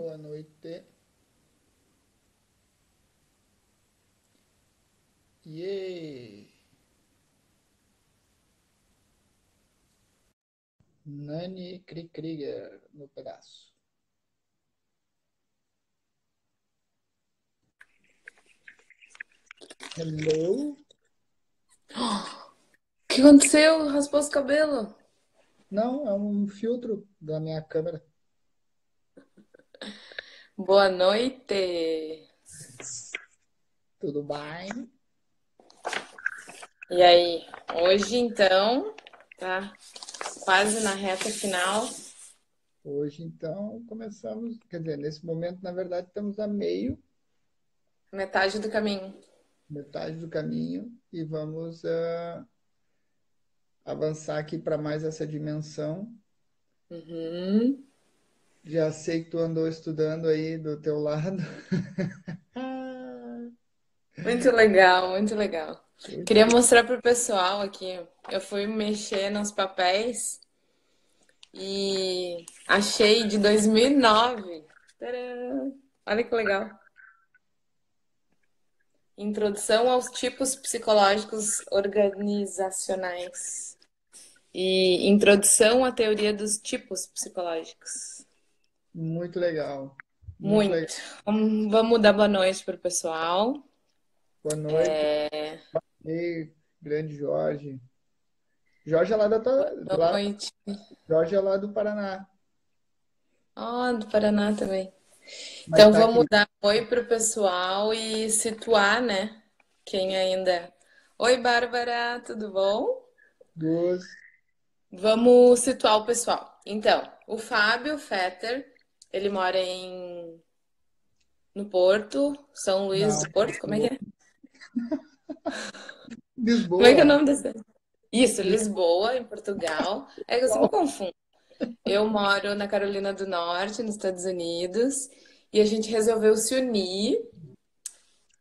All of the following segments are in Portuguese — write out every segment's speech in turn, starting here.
Boa noite. Yay! Nani Krieger no pedaço. Hello? O que aconteceu? Raspou os cabelos? Não, é um filtro da minha câmera. Boa noite. Tudo bem? E aí, hoje então, tá quase na reta final, Hoje, então, começamos. Quer dizer, nesse momento, na verdade, estamos a metade do caminho. metade do caminho e vamos avançar aqui para mais essa dimensão. Uhum. Já sei que tu andou estudando aí do teu lado. Muito legal, muito legal. Muito Queria legal. mostrar pro pessoal aqui. Eu fui mexer nos papéis e achei de 2009. Tcharam! Olha que legal. Introdução aos tipos psicológicos organizacionais. E introdução à teoria dos tipos psicológicos. Muito legal. Muito legal. Muito. Vamos dar boa noite para o pessoal. Boa noite. Ei, grande Jorge. Jorge é lá, Boa noite. Jorge é lá do Paraná, Ó, do Paraná também. mas Então está vamos aqui. dar oi para o pessoal e situar, né? Quem ainda. Oi, Bárbara, tudo bom? Luz. Vamos situar o pessoal. Então, o Fábio Fetter, ele mora no Porto, São Luís Não, do Porto, como é que é? Como é que é o Lisboa. nome da cidade? Isso, Lisboa, em Portugal. É que eu sempre confundo. Eu moro na Carolina do Norte, nos Estados Unidos, e a gente resolveu se unir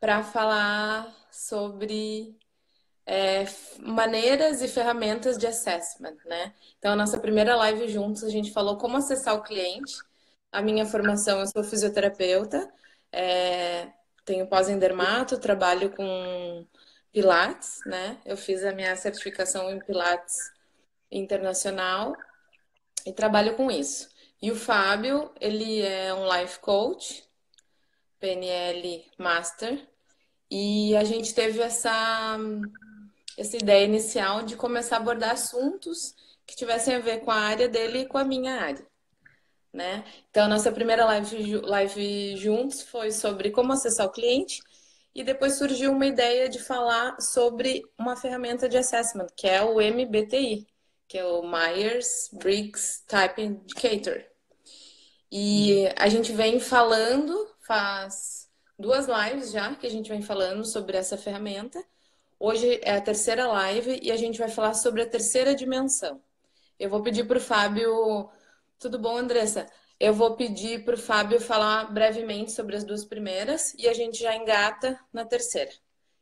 para falar sobre maneiras e ferramentas de assessment, né? Então, a nossa primeira live juntos, a gente falou como acessar o cliente. A minha formação, eu sou fisioterapeuta, é, tenho pós em dermato, trabalho com Pilates, né? Eu fiz a minha certificação em Pilates internacional e trabalho com isso. E o Fábio, ele é um life coach, PNL Master, e a gente teve essa ideia inicial de começar a abordar assuntos que tivessem a ver com a área dele e com a minha área, né? Então, a nossa primeira live juntos foi sobre como acessar o cliente, e depois surgiu uma ideia de falar sobre uma ferramenta de assessment, que é o MBTI, que é o Myers-Briggs Type Indicator. E a gente vem falando, faz duas lives já que a gente vem falando sobre essa ferramenta. Hoje é a terceira live e a gente vai falar sobre a terceira dimensão. Eu vou pedir para o Fábio. Tudo bom, Andressa? Eu vou pedir para o Fábio falar brevemente sobre as duas primeiras e a gente já engata na terceira.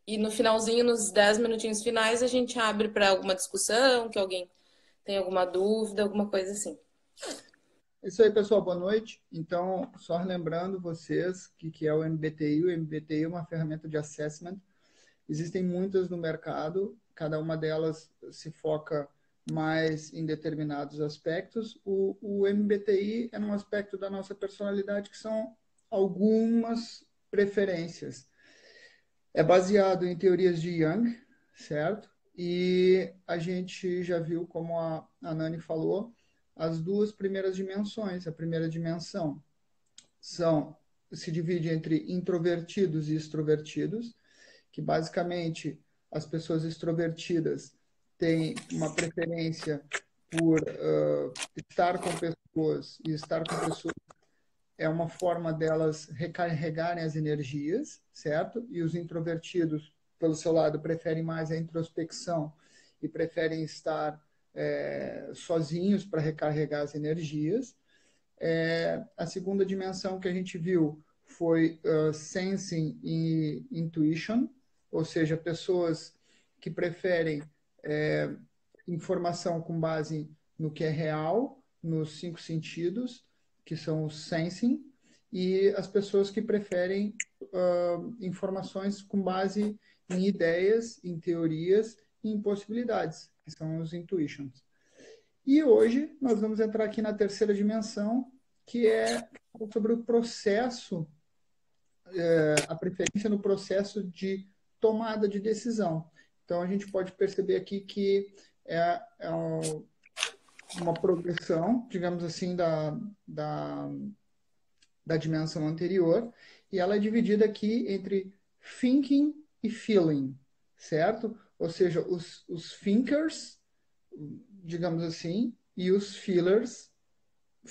E no finalzinho, nos 10 minutinhos finais, a gente abre para alguma discussão, que alguém tem alguma dúvida, alguma coisa assim. É isso aí, pessoal. Boa noite. Então, só lembrando vocês que é o MBTI. O MBTI é uma ferramenta de assessment. Existem muitas no mercado, cada uma delas se foca mais em determinados aspectos. O MBTI é um aspecto da nossa personalidade que são algumas preferências. É baseado em teorias de Jung, certo? E a gente já viu, como a Nani falou, as duas primeiras dimensões. A primeira dimensão se divide entre introvertidos e extrovertidos, que basicamente as pessoas extrovertidas têm uma preferência por estar com pessoas, e estar com pessoas é uma forma delas recarregarem as energias, certo? E os introvertidos, pelo seu lado, preferem mais a introspecção e preferem estar sozinhos para recarregar as energias. A segunda dimensão que a gente viu foi sensing e intuition, ou seja, pessoas que preferem informação com base no que é real, nos cinco sentidos, que são o sensing, e as pessoas que preferem informações com base em ideias, em teorias e em possibilidades, que são os intuitions. E hoje nós vamos entrar aqui na terceira dimensão, que é sobre o processo, a preferência no processo de tomada de decisão. Então a gente pode perceber aqui que é uma progressão, digamos assim, da dimensão anterior, e ela é dividida aqui entre thinking e feeling, certo? Ou seja, os thinkers, digamos assim, e os feelers,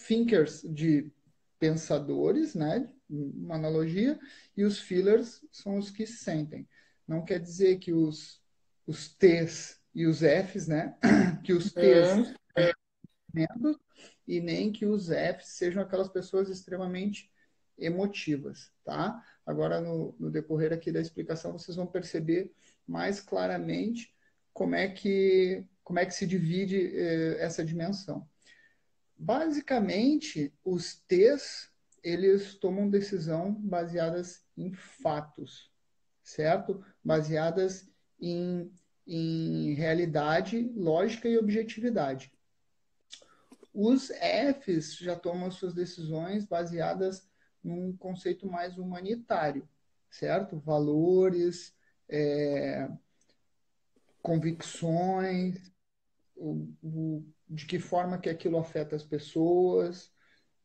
thinkers de pensadores, né? Uma analogia, e os feelers são os que sentem. Não quer dizer que os T's e os F's, né? Que os T's e nem que os Fs sejam aquelas pessoas extremamente emotivas, tá? Agora, no decorrer aqui da explicação, vocês vão perceber mais claramente como é que se divide essa dimensão. Basicamente, os T's, eles tomam decisão baseadas em fatos, certo? Baseadas em realidade, lógica e objetividade. Os Fs já tomam suas decisões baseadas num conceito mais humanitário, certo? Valores, convicções, de que forma que aquilo afeta as pessoas.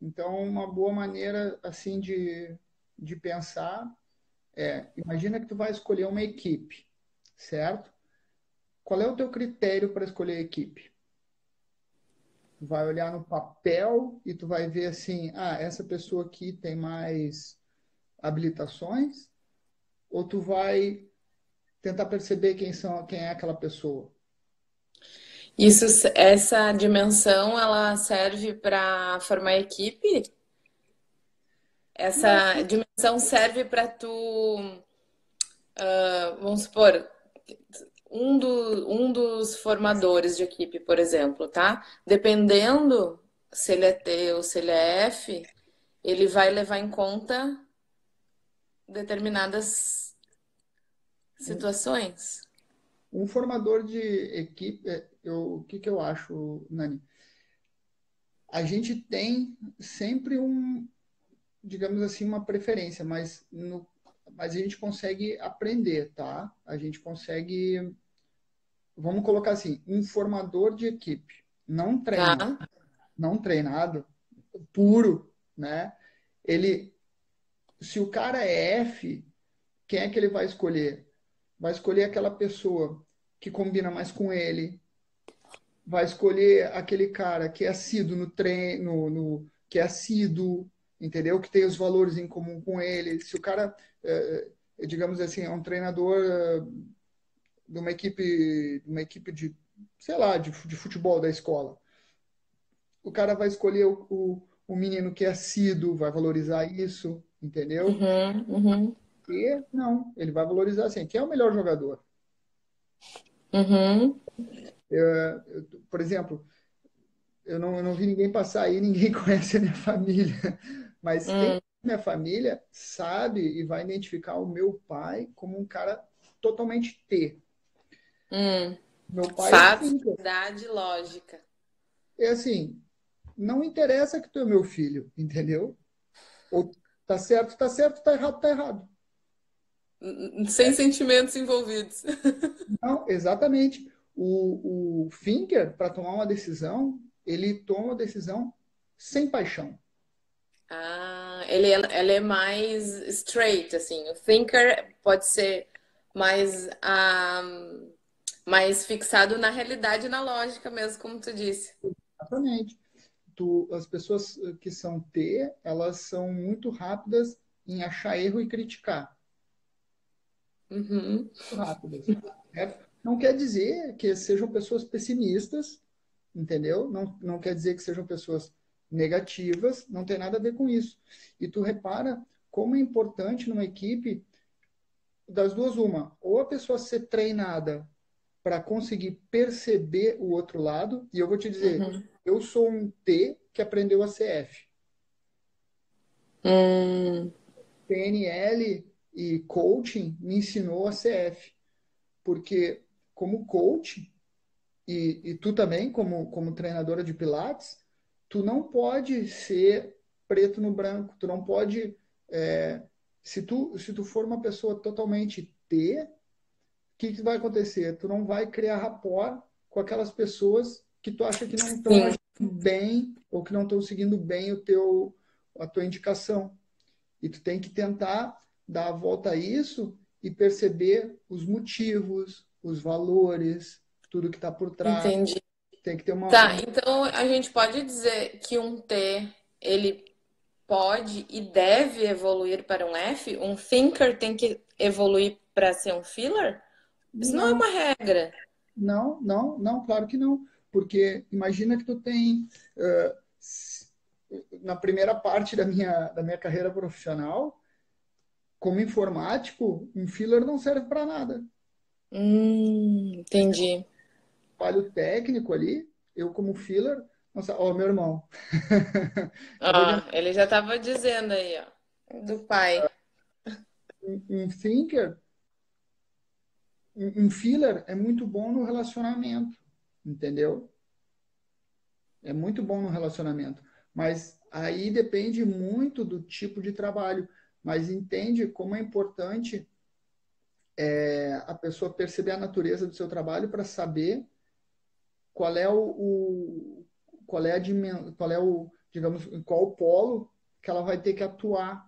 Então, uma boa maneira assim de pensar imagina que tu vai escolher uma equipe, certo? Qual é o teu critério para escolher a equipe? Tu vai olhar no papel e tu vai ver assim, essa pessoa aqui tem mais habilitações, ou tu vai tentar perceber quem é aquela pessoa? Isso, essa dimensão, ela serve para formar equipe? Não, Essa dimensão serve para tu, vamos supor, um dos formadores de equipe, por exemplo, tá? Dependendo se ele é T ou se ele é F, ele vai levar em conta determinadas um, situações. um formador de equipe, o que eu acho, Nani? A gente tem sempre digamos assim, uma preferência, mas a gente consegue aprender, tá? A gente consegue, vamos colocar assim, um formador de equipe, não Tá? treina, não treinado, puro, né? Ele, se o cara é F, quem é que ele vai escolher? Vai escolher aquela pessoa que combina mais com ele, vai escolher aquele cara que é assíduo no treino, que é assíduo, entendeu? Que tem os valores em comum com ele. Se o cara, digamos assim, é um treinador de uma equipe de, sei lá, de futebol da escola, o cara vai escolher o menino que é assíduo, vai valorizar isso, entendeu? Uhum, uhum, E não, ele vai valorizar assim, quem é o melhor jogador? uhum, Por exemplo, eu não vi ninguém passar aí, ninguém conhece a minha família. Mas quem hum, conhece a minha família sabe e vai identificar o meu pai como um cara totalmente T. hum. Meu pai é Fatos, thinker. verdade, lógica. É assim, não interessa que tu é meu filho, entendeu? Ou tá certo, tá errado, tá errado. Sem sentimentos envolvidos. Não, exatamente. O thinker, para tomar uma decisão, ele toma a decisão sem paixão. Ah, ele é mais straight, assim. O thinker pode ser mais, mais fixado na realidade e na lógica mesmo, como tu disse. Exatamente. As pessoas que são T, elas são muito rápidas em achar erro e criticar. Uhum, Muito rápidas. Certo? Não quer dizer que sejam pessoas pessimistas, entendeu? Não quer dizer que sejam pessoas negativas, não tem nada a ver com isso. E tu repara como é importante numa equipe, das duas, uma, ou a pessoa ser treinada para conseguir perceber o outro lado, e eu vou te dizer, uhum, eu sou um T que aprendeu a ser F. Hum, PNL e coaching me ensinou a CF, porque como coach, e tu também como treinadora de Pilates, tu não pode ser preto no branco, tu não pode... é, se tu for uma pessoa totalmente T, o que vai acontecer? Tu não vai criar rapport com aquelas pessoas que tu acha que não estão sim, agindo bem ou que não estão seguindo bem a tua indicação. E tu tem que tentar dar a volta a isso e perceber os motivos, os valores, tudo que está por trás. entendi. Tem que ter Tá, então a gente pode dizer que um T, ele pode e deve evoluir para um F? Um thinker tem que evoluir para ser um feeler? Isso não é Não, uma regra. não, não, não, claro que não. Porque imagina que tu tem, na primeira parte da minha carreira profissional, como informático, um filler não serve para nada. Entendi. Trabalho técnico ali, eu como filler, nossa, ó, meu irmão, acabou de Ó, ele já estava dizendo aí, ó, do pai. um thinker, um filler é muito bom no relacionamento, entendeu? É muito bom no relacionamento, mas aí depende muito do tipo de trabalho. Mas entende como é importante a pessoa perceber a natureza do seu trabalho para saber qual é qual é qual é o, digamos, em qual polo que ela vai ter que atuar,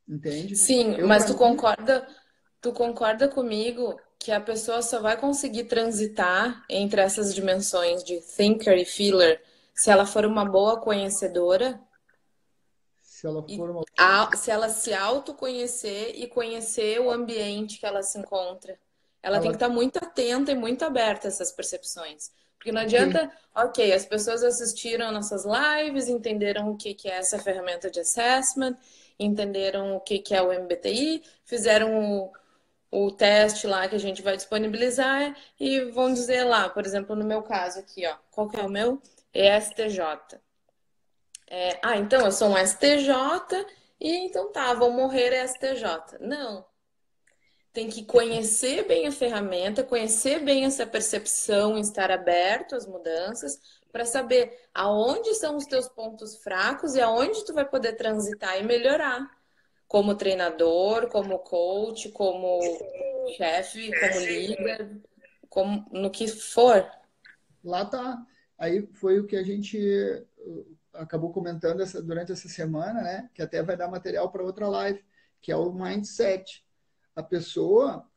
entende? Sim, Eu, mas para mim, tu concorda comigo que a pessoa só vai conseguir transitar entre essas dimensões de thinker e feeler se ela for uma boa conhecedora se ela e for uma... se ela se autoconhecer e conhecer o ambiente que ela se encontra. Ela tem que Ela estar muito atenta e muito aberta a essas percepções. Porque não tem, adianta, ok, as pessoas assistiram nossas lives, entenderam o que que é essa ferramenta de assessment, entenderam o que que é o MBTI, fizeram o teste lá que a gente vai disponibilizar e vão dizer lá, por exemplo, no meu caso aqui, ó, qual que é o meu? ESTJ. Então eu sou um STJ e então tá, vou morrer STJ. Não, tem que conhecer bem a ferramenta, conhecer bem essa percepção, estar aberto às mudanças para saber aonde são os teus pontos fracos e aonde tu vai poder transitar e melhorar, como treinador, como coach, como chefe, como líder, como no que for. lá tá. Aí foi o que a gente acabou comentando durante essa semana, né? Que até vai dar material para outra live, que é o mindset. A pessoa,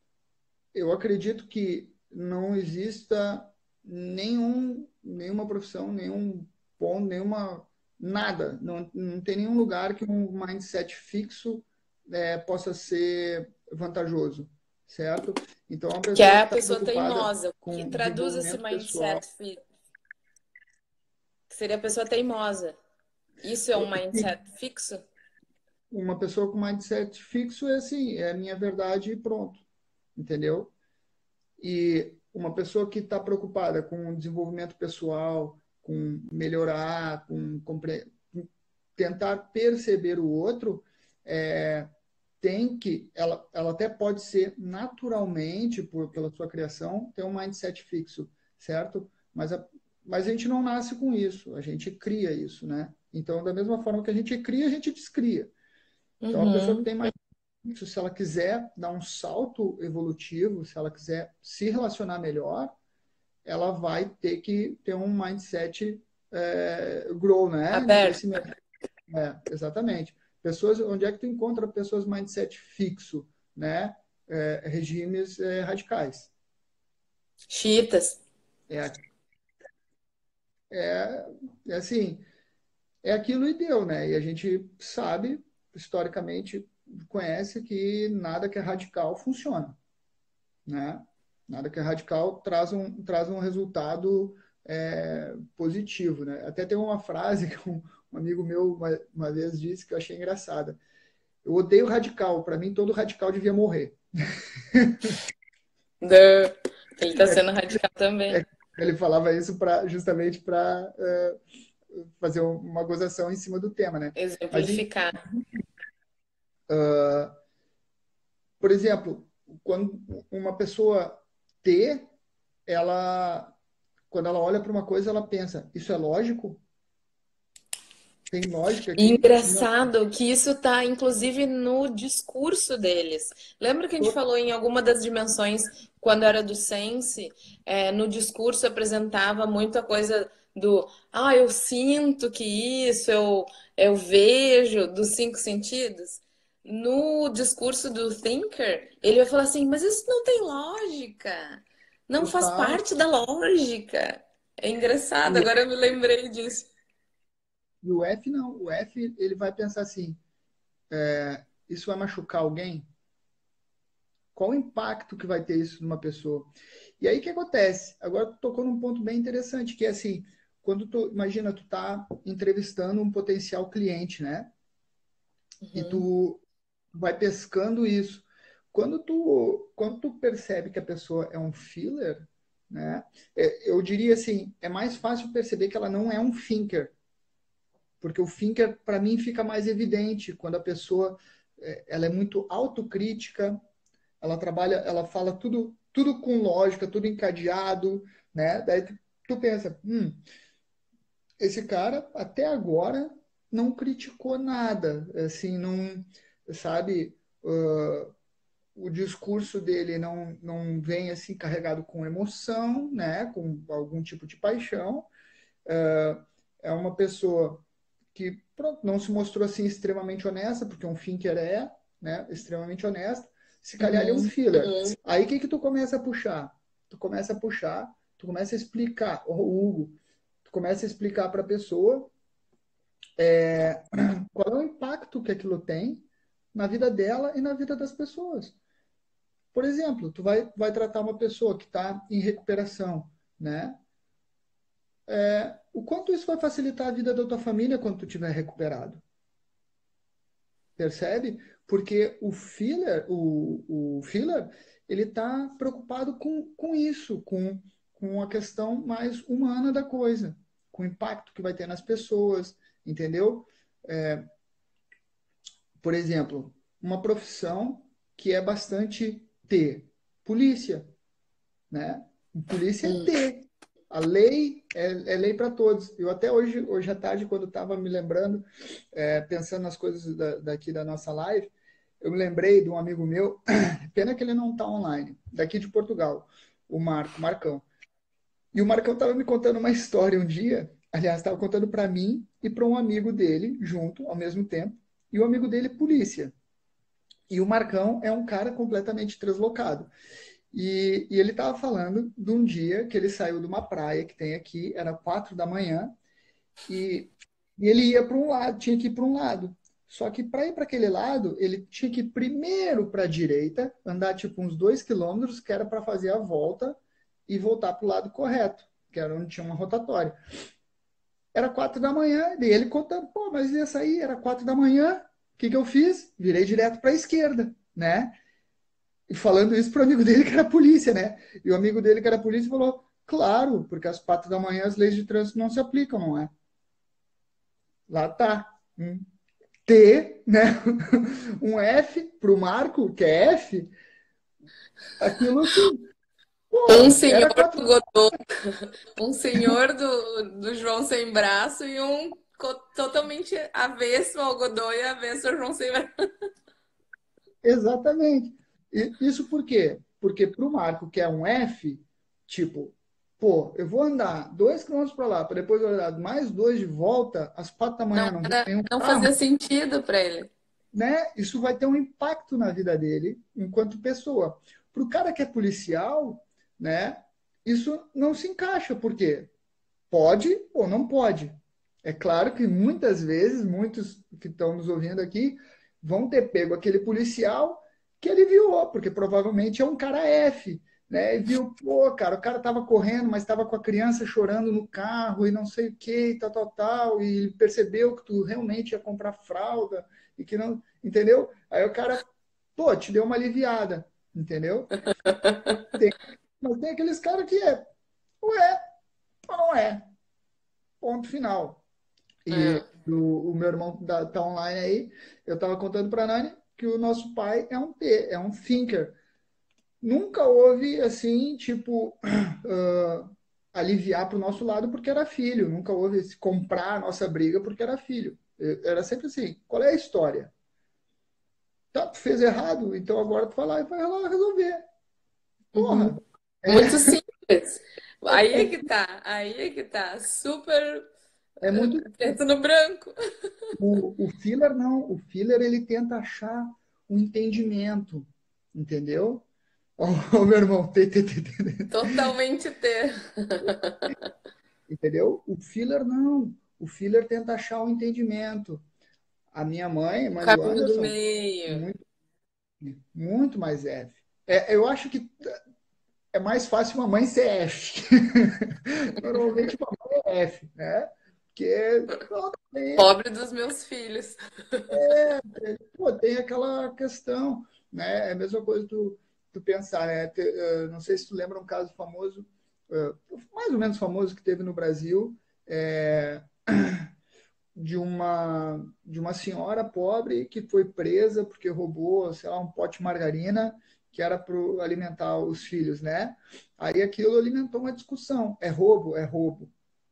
eu acredito que não exista nenhuma profissão, nenhum ponto, nada. Não tem nenhum lugar que um mindset fixo possa ser vantajoso, certo? Então, a Que pessoa é que a está pessoa preocupada teimosa. O que com traduz esse desenvolvimento pessoal, mindset que seria a pessoa teimosa. Isso é um mindset fixo? uma pessoa com mindset fixo é assim, é a minha verdade e pronto, entendeu? E uma pessoa que está preocupada com o desenvolvimento pessoal, com melhorar, com tentar perceber o outro, ela até pode ser naturalmente, pela sua criação, ter um mindset fixo, certo? Mas a gente não nasce com isso, a gente cria isso, né? Então, da mesma forma que a gente cria, a gente descria. Então, a pessoa que Uhum. tem mais isso, se ela quiser dar um salto evolutivo, se ela quiser se relacionar melhor, ela vai ter que ter um mindset grow, né? De Aberto. crescimento. Exatamente. Pessoas, onde é que tu encontra pessoas mindset fixo, né? Regimes radicais. Chiitas. É, é, é assim, é aquilo e deu, né? E a gente sabe, historicamente, conhece que nada que é radical funciona, né? Nada que é radical traz um resultado positivo, né? Até tem uma frase que um amigo meu uma vez disse que eu achei engraçada. Eu odeio radical. Para mim, todo radical devia morrer. Ele tá sendo radical também. Ele falava isso justamente para fazer uma gozação em cima do tema, né? Mas, Exemplificar. por exemplo, quando uma pessoa T, ela, quando ela olha para uma coisa, ela pensa, isso é lógico? Tem lógica E aqui? Não. engraçado que isso está, inclusive, no discurso deles. Lembra que a gente falou em alguma das dimensões, quando era do Sense, no discurso apresentava muita coisa do, eu sinto que isso, eu vejo, dos cinco sentidos. No discurso do Thinker, ele vai falar assim, mas isso não tem lógica, não faz Total. parte da lógica. É engraçado, agora eu me lembrei disso. E o F não. O F, ele vai pensar assim, isso vai machucar alguém? Qual o impacto que vai ter isso numa pessoa? E aí o que acontece? Agora tu tocou num ponto bem interessante, que é assim, quando tu, imagina, tu tá entrevistando um potencial cliente, né? E Uhum. tu vai pescando isso. Quando tu percebe que a pessoa é um filler, né? Eu diria assim, é mais fácil perceber que ela não é um thinker, porque o thinker, para mim, fica mais evidente quando a pessoa ela é muito autocrítica, ela trabalha, ela fala tudo com lógica, tudo encadeado, né? Daí tu pensa, esse cara até agora não criticou nada, assim, não, sabe, o discurso dele não vem assim carregado com emoção, né? Com algum tipo de paixão. É uma pessoa que pronto, não se mostrou assim extremamente honesta, porque um Finker é, né, extremamente honesto. Se calhar ele é um Uhum. filler. Aí o que que tu começa a puxar? Tu começa a explicar, o Hugo, tu começa a explicar para a pessoa qual é o impacto que aquilo tem na vida dela e na vida das pessoas. Por exemplo, tu vai tratar uma pessoa que está em recuperação, né? O quanto isso vai facilitar a vida da tua família quando tu estiver recuperado? Percebe? Porque o filler, ele está preocupado com isso, com a questão mais humana da coisa, com o impacto que vai ter nas pessoas, entendeu? Por exemplo, uma profissão que é bastante T, polícia, né? Polícia é T. A lei é lei para todos. Eu até hoje à tarde, quando estava me lembrando, pensando nas coisas daqui da nossa live, eu me lembrei de um amigo meu, pena que ele não está online, daqui de Portugal, o Marcão. E o Marcão estava me contando uma história um dia, aliás, estava contando para mim e para um amigo dele, junto, ao mesmo tempo, e o amigo dele, polícia. E o Marcão é um cara completamente translocado. E ele estava falando de um dia que ele saiu de uma praia que tem aqui, era 4 da manhã, e, e ele ia para um lado, tinha que ir para um lado. Só que para ir para aquele lado, ele tinha que ir primeiro para a direita, andar tipo uns 2 quilômetros, que era para fazer a volta e voltar para o lado correto, que era onde tinha uma rotatória. Era 4 da manhã, e ele contando, pô, mas ia sair, era 4 da manhã, o que que eu fiz? Virei direto para a esquerda, né? E falando isso pro amigo dele que era polícia, né? E o amigo dele que era polícia falou, claro, porque às 4 da manhã as leis de trânsito não se aplicam, não é? Lá tá. Um T, né? Um F pro Marco, que é F, aquilo assim, Um pô, senhor era do 4. Godot, um senhor do João sem braço e um totalmente avesso ao Godot e avesso ao João sem braço. Exatamente. E isso por quê? Porque pro Marco, que é um F, tipo, pô, eu vou andar 2 quilômetros para lá, para depois eu andar mais dois de volta, às 4 da manhã não vem nenhum Não carro, fazia sentido para ele. né? Isso vai ter um impacto na vida dele enquanto pessoa. Para o cara que é policial, né? Isso não se encaixa, porque pode ou não pode. É claro que muitas vezes, muitos que estão nos ouvindo aqui vão ter pego aquele policial que ele viu, porque provavelmente é um cara F, né? E viu, pô, cara, o cara estava correndo, mas estava com a criança chorando no carro e não sei o que, e tal, tal, tal, e percebeu que tu realmente ia comprar fralda e que não, entendeu? Aí o cara, pô, te deu uma aliviada, entendeu? Tem, mas tem aqueles caras que ou é ou não é, ponto final. É. O meu irmão tá online aí, eu estava contando para a Nani que o nosso pai é um T, é um thinker. Nunca houve assim, tipo, aliviar para o nosso lado porque era filho. Nunca houve esse comprar a nossa briga porque era filho. Era sempre assim, qual é a história? Tá, tu fez errado, então agora tu vai lá e vai lá resolver. Uhum. Porra, é, Muito simples. Aí é que tá. Super é muito. preto no branco. O filler não, o filler ele tenta achar um entendimento, entendeu? Ó, meu irmão, Totalmente ter. entendeu? O filler não, o filler tenta achar um entendimento. A minha mãe, O mãe do caminho do Anderson, meio. muito, muito mais F. Eu acho que é mais fácil uma mãe ser F. Normalmente uma mãe é F, né? Porque pronto, Pobre dos meus filhos. pô, tem aquela questão, né? É a mesma coisa tu pensar, né? Não sei se tu lembra um caso famoso, mais ou menos famoso que teve no Brasil, é, de uma senhora pobre que foi presa porque roubou, sei lá, um pote de margarina que era para alimentar os filhos, né? Aí aquilo alimentou uma discussão. É roubo? É roubo.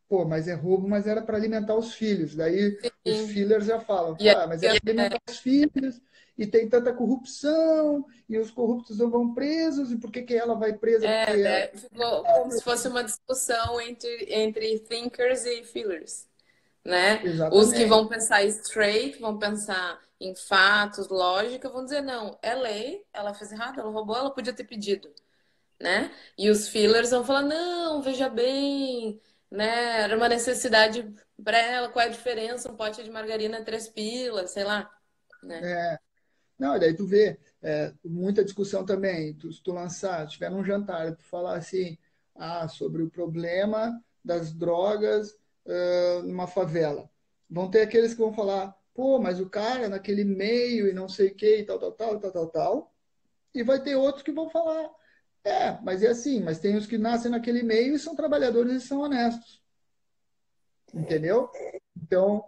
Pô, mas é roubo, mas era para alimentar os filhos. Daí os Sim. fillers já falam, E aí, tá, mas é para alimentar os filhos e tem tanta corrupção e os corruptos não vão presos e por que que ela vai presa? Porque né, ficou como se fosse uma discussão entre thinkers e feelers, né? Os que exatamente, vão pensar straight, vão pensar em fatos, lógica, vão dizer, não, é lei, ela fez errado, ela roubou, ela podia ter pedido, né? E os feelers vão falar, não, veja bem, né? Era uma necessidade para ela, qual é a diferença? Um pote de margarina é 3 pilas, sei lá, né? é, não, e daí tu vê muita discussão também. Se tu lançar, se tiver num jantar, tu falar assim, sobre o problema das drogas numa favela. Vão ter aqueles que vão falar, pô, mas o cara naquele meio e não sei o que, e tal, tal, tal, tal, tal, tal. E vai ter outros que vão falar, mas é assim, mas tem os que nascem naquele meio e são trabalhadores e são honestos, entendeu? Então,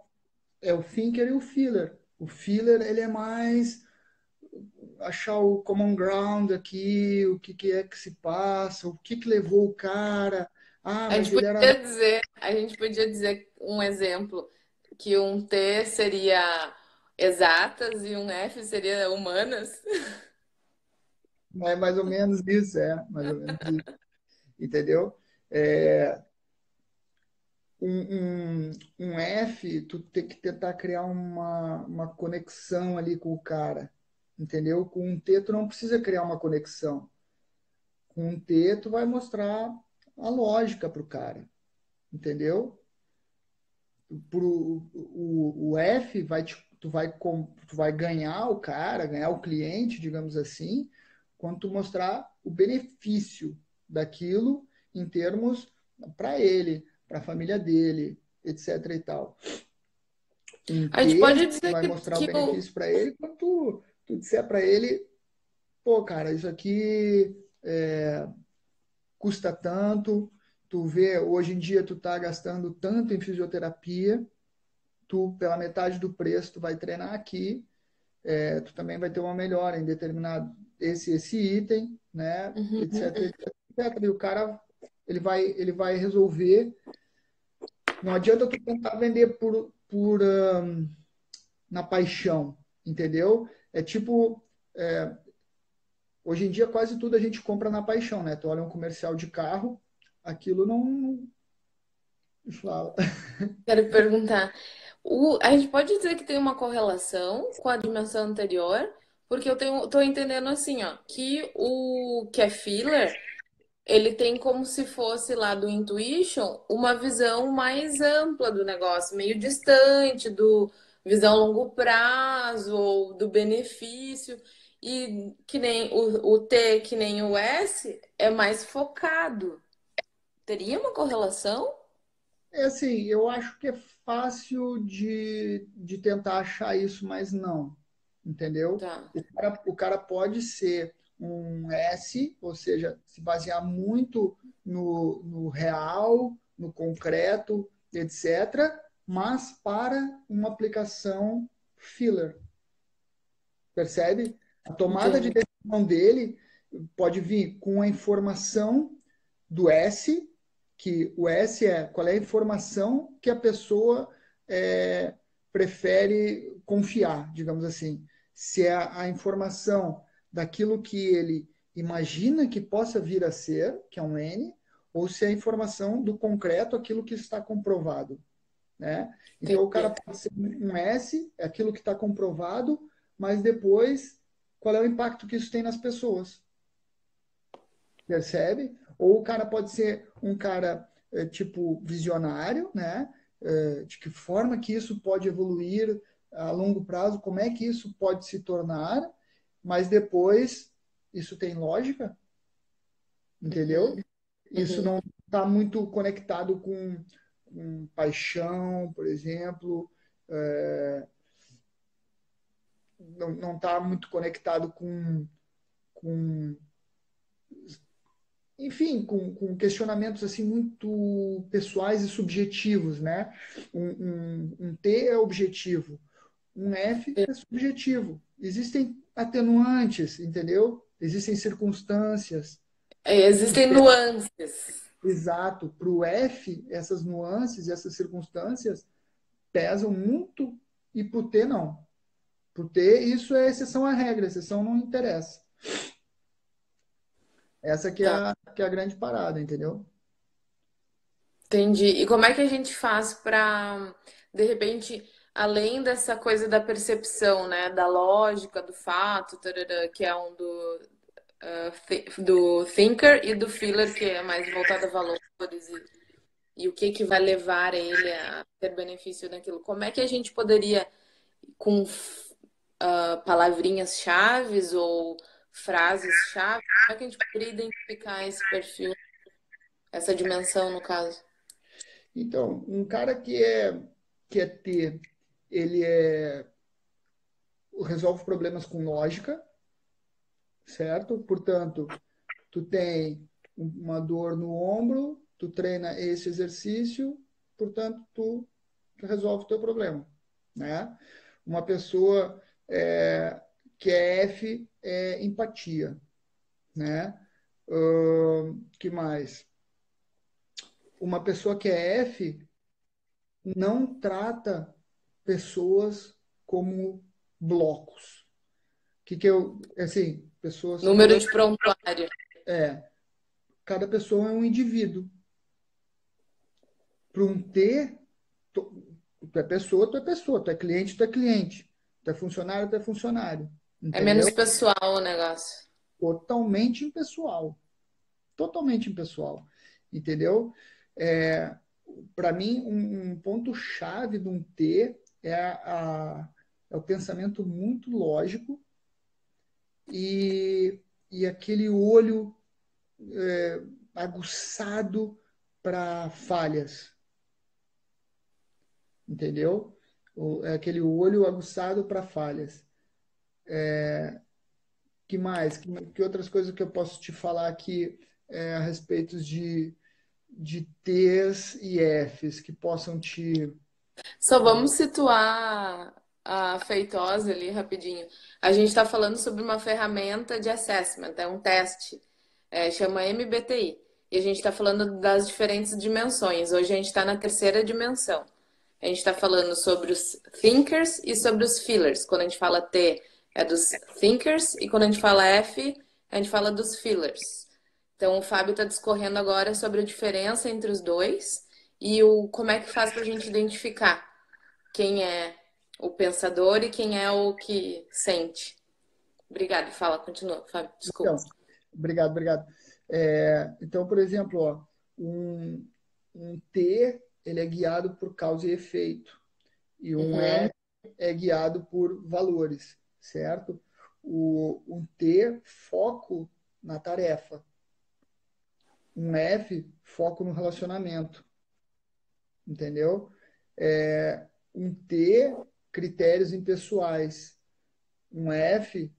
é o thinker e o feeler. O feeler, ele é mais achar o common ground aqui, o que, que é que se passa, o que, que levou o cara. Ah, A mas gente ele era. podia dizer, a gente podia dizer um exemplo que um T seria exatas e um F seria humanas. É mais ou menos isso, mais ou menos isso. Entendeu? É, um F, tu tem que tentar criar uma conexão ali com o cara. Entendeu? Com um T, tu não precisa criar uma conexão. Com um T, tu vai mostrar a lógica pro cara. Entendeu? O F tu vai ganhar o cara, ganhar o cliente, digamos assim, quando tu mostrar o benefício daquilo em termos para ele, para a família dele, etc e tal. Um A gente pode T, tu dizer vai que, mostrar o que o. benefício para ele quando tu disser para ele, pô, cara, isso aqui custa tanto, tu vê, hoje em dia tu tá gastando tanto em fisioterapia, tu, pela metade do preço, tu vai treinar aqui, tu também vai ter uma melhora em determinado esse item, né, etc, Uhum. etc, etc. E o cara, ele vai resolver. Não adianta tu tentar vender na paixão, entendeu? É tipo, hoje em dia quase tudo a gente compra na paixão, né? Tu olha um comercial de carro, aquilo não fala. Quero perguntar. A gente pode dizer que tem uma correlação com a dimensão anterior, porque tô entendendo assim, ó, que o que é filler, ele tem como se fosse lá do Intuition uma visão mais ampla do negócio, meio distante do visão a longo prazo ou do benefício. E que nem o T, que nem o S, é mais focado. Teria uma correlação? É assim, eu acho que é fácil de tentar achar isso, mas não, entendeu? Tá. O cara pode ser um S, ou seja, se basear muito no real, no concreto, etc. mas para uma aplicação filler. Percebe? A tomada de Entendi. decisão dele pode vir com a informação do S, que o S é qual é a informação que a pessoa é, prefere confiar, digamos assim. Se é a informação daquilo que ele imagina que possa vir a ser, que é um N, ou se é a informação do concreto, aquilo que está comprovado, né? Então o cara Entendi. pode ser um S, é aquilo que está comprovado, mas depois qual é o impacto que isso tem nas pessoas? Percebe? Ou o cara pode ser um cara tipo visionário, né? De que forma que isso pode evoluir a longo prazo, como é que isso pode se tornar, mas depois isso tem lógica, entendeu? Uhum, Isso uhum. não está muito conectado com paixão, por exemplo, não está muito conectado com enfim, com questionamentos assim muito pessoais e subjetivos, né? Um T é objetivo, um F é subjetivo. Existem atenuantes, entendeu? Existem circunstâncias. Existem nuances. Exato. Para o F, essas nuances, essas circunstâncias pesam muito e para o T não. Para o T, isso é exceção à regra, exceção não interessa. Essa Tá, que é a grande parada, entendeu? entendi. E como é que a gente faz para, de repente, além dessa coisa da percepção, né, da lógica, do fato, tarará, que é um do thinker e do feeler, que é mais voltado a valores e o que que vai levar ele a ter benefício naquilo. Como é que a gente poderia, com palavrinhas chaves ou frases chaves, como é que a gente poderia identificar esse perfil, essa dimensão, no caso? Então, um cara que é T, ele resolve problemas com lógica, certo? Portanto, tu tem uma dor no ombro, tu treina esse exercício, portanto, tu resolve o teu problema, né? Uma pessoa que é F é empatia, né? Que mais? Uma pessoa que é F não trata pessoas como blocos. Que eu, assim, pessoas, Número de prontuário. cada pessoa é um indivíduo. Para um T, tu é pessoa, tu é pessoa, tu é cliente, tu é funcionário, tu é funcionário, É entendeu? menos pessoal o negócio. Totalmente impessoal, totalmente impessoal, entendeu? É, Para mim, um ponto-chave de um T é o pensamento muito lógico e aquele olho aguçado para falhas, entendeu? É aquele olho aguçado para falhas. Que mais? Que outras coisas que eu posso te falar aqui a respeito de T's e F's que possam te. Só vamos situar a Feitosa ali rapidinho. A gente está falando sobre uma ferramenta de assessment, é um teste, chama MBTI. E a gente está falando das diferentes dimensões. Hoje a gente está na terceira dimensão. A gente está falando sobre os thinkers e sobre os feelers. Quando a gente fala T, é dos thinkers, e quando a gente fala F, a gente fala dos feelers. Então, o Fábio está discorrendo agora sobre a diferença entre os dois e como é que faz para a gente identificar quem é o pensador e quem é o que sente. Obrigada. Fala, continua, Fábio. Desculpa. Então, obrigado, obrigado. Então, por exemplo, ó, um, um T ele é guiado por causa e efeito, e um Uhum. E é guiado por valores, certo? Um T, foco na tarefa. Um F, foco no relacionamento, entendeu? Um T, critérios impessoais. Um F,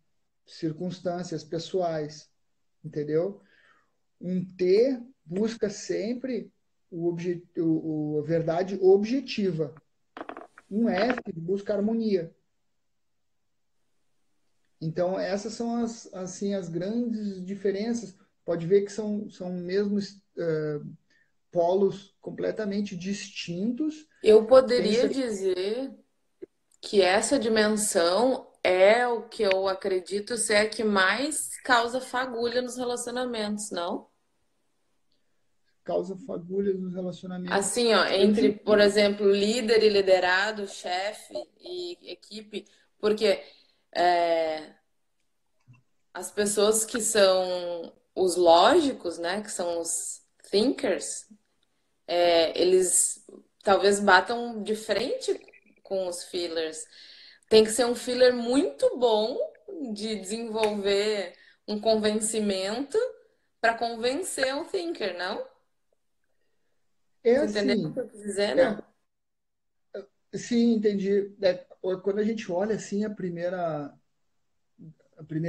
circunstâncias pessoais, entendeu? Um T busca sempre a verdade objetiva, Um F busca harmonia. Então, essas são assim, as grandes diferenças. Pode ver que são mesmo polos completamente distintos. Eu Tem poderia esse... dizer que essa dimensão é o que eu acredito ser a que mais causa fagulha nos relacionamentos, não? causa fagulhas nos relacionamentos. Assim, ó, Eu entre, por diria, exemplo, líder e liderado, chefe e equipe, porque é, as pessoas que são os lógicos, né, que são os thinkers, eles talvez batam de frente com os feelers. Tem que ser um filler muito bom de desenvolver um convencimento para convencer um thinker, não? é Você entendeu o assim, que eu quis dizer, é, não? sim, entendi. Quando a gente olha assim a primeira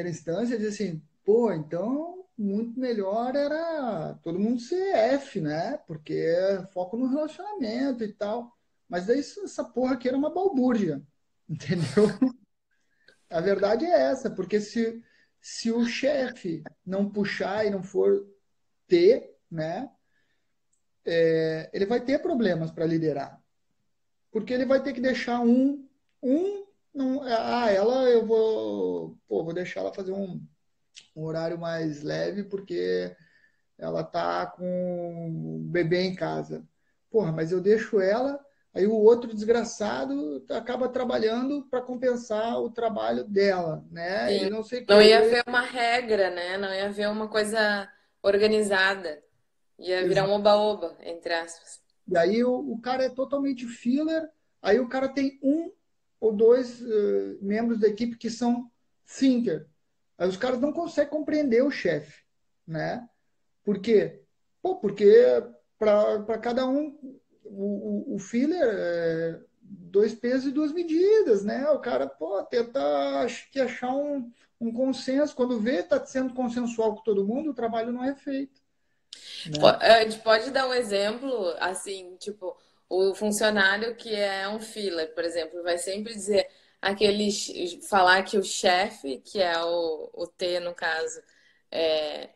instância, diz assim, pô, então muito melhor era todo mundo ser F, né? Porque é foco no relacionamento e tal. Mas daí essa porra aqui era uma balbúrdia, entendeu? A verdade é essa, porque se o chefe não puxar e não for ter, né, ele vai ter problemas para liderar. Porque ele vai ter que deixar não, ela eu vou deixar ela fazer um horário mais leve porque ela tá com o bebê em casa. Porra, mas eu deixo ela, aí o outro desgraçado acaba trabalhando para compensar o trabalho dela, né? Sim. E não sei o Não ia quê. haver uma regra, né? Não ia haver uma coisa organizada. Ia virar um oba-oba, entre aspas. E aí o cara é totalmente filler, aí o cara tem um ou dois membros da equipe que são thinker. Aí os caras não conseguem compreender o chefe, né? Por quê? Pô, porque para cada um, o filler é dois pesos e duas medidas, né? O cara, pô, tenta que achar um consenso. Quando vê, está sendo consensual com todo mundo, o trabalho não é feito, né? A gente pode dar um exemplo, assim, tipo, o funcionário que é um filler, por exemplo, vai sempre dizer falar que o chefe, que é o T no caso, é,